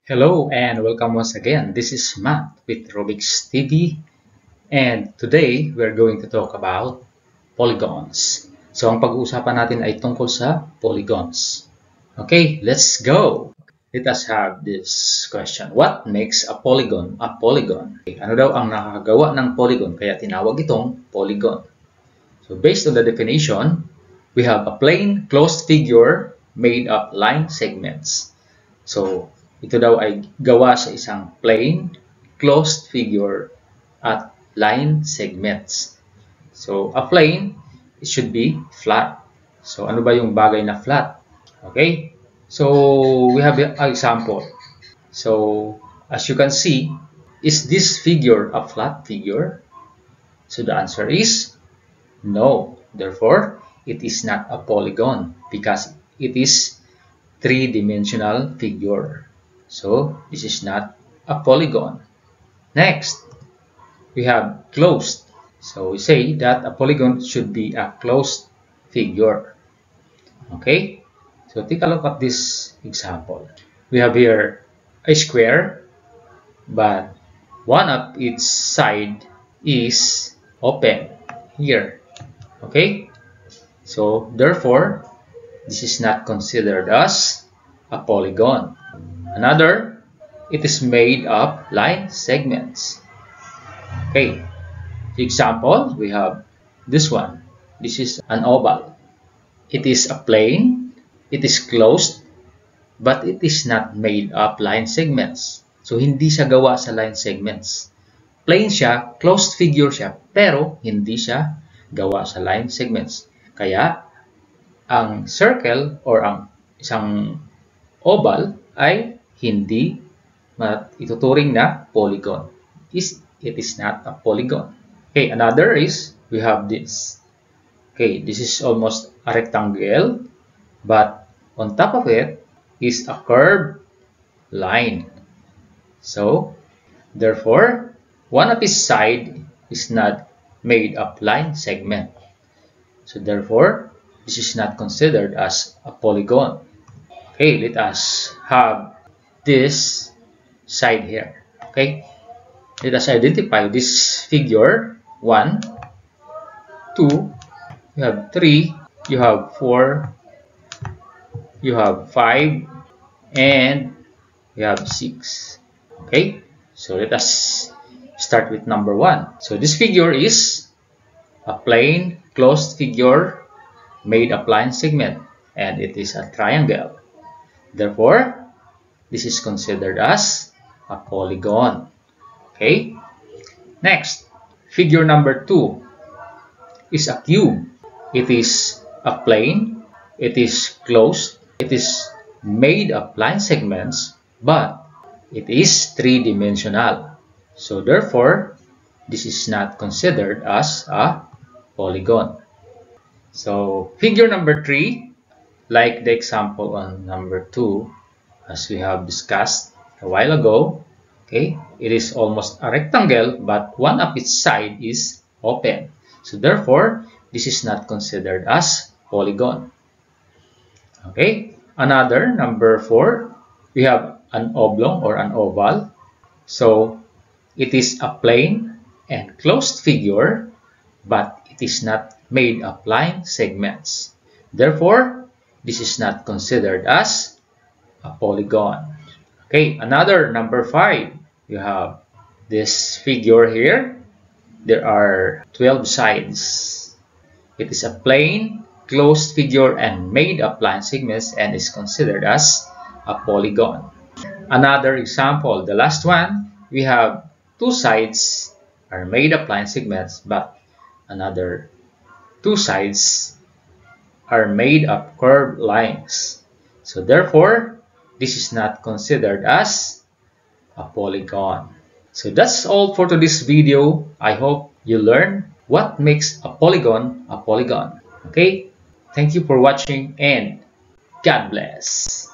Hello and welcome once again. This is Matt with Rubik's TV, and today we're going to talk about polygons. So ang pag-uusapan natin ay tungkol sa polygons. Okay, let's go! Let us have this question. What makes a polygon a polygon? Okay, ano daw ang nakakagawa ng polygon kaya tinawag itong polygon? So based on the definition, we have a plane closed figure made of line segments. So ito daw ay gawa sa isang plane, closed figure, at line segments. So, a plane, it should be flat. So, ano ba yung bagay na flat? Okay? So, we have an example. So, as you can see, is this figure a flat figure? So, the answer is no. Therefore, it is not a polygon because it is three-dimensional figure. So, this is not a polygon. Next, we have closed. So, we say that a polygon should be a closed figure. Okay? So, take a look at this example. We have here a square, but one of its side is open here. Okay? So, therefore, this is not considered as a polygon. Another, it is made of line segments. Okay, the example, we have this one. This is an oval. It is a plane, it is closed, but it is not made of line segments. So, hindi siya gawa sa line segments. Plane siya, closed figure siya, pero hindi siya gawa sa line segments. Kaya, ang circle or ang isang oval ay hindi ituturing na polygon. It is not a polygon. Okay, another is we have this. Okay, this is almost a rectangle, but on top of it is a curved line. So, therefore, one of its side is not made of line segment. So, therefore, this is not considered as a polygon. Okay, let us have this side here. Okay, let us identify this figure. 1, 2, you have 3, you have 4, you have 5, and you have 6. Okay, so let us start with number 1. So this figure is a plane closed figure made of line segment, and it is a triangle. Therefore, this is considered as a polygon. Okay? Next, figure number 2 is a cube. It is a plane. It is closed. It is made of line segments, but it is three-dimensional. So, therefore, this is not considered as a polygon. So, figure number 3, like the example on number 2, as we have discussed a while ago, okay, it is almost a rectangle, but one of its side is open. So therefore, this is not considered as polygon. Okay, another, number 4, we have an oblong or an oval. So it is a plane and closed figure, but it is not made of line segments. Therefore, this is not considered as a polygon. Okay, another, number 5, you have this figure here. There are 12 sides. It is a plane, closed figure, and made of line segments, and is considered as a polygon. Another example, the last one, we have 2 sides are made of line segments, but another 2 sides are made of curved lines. So therefore, this is not considered as a polygon. So that's all for today's video. I hope you learned what makes a polygon a polygon. Okay? Thank you for watching and God bless.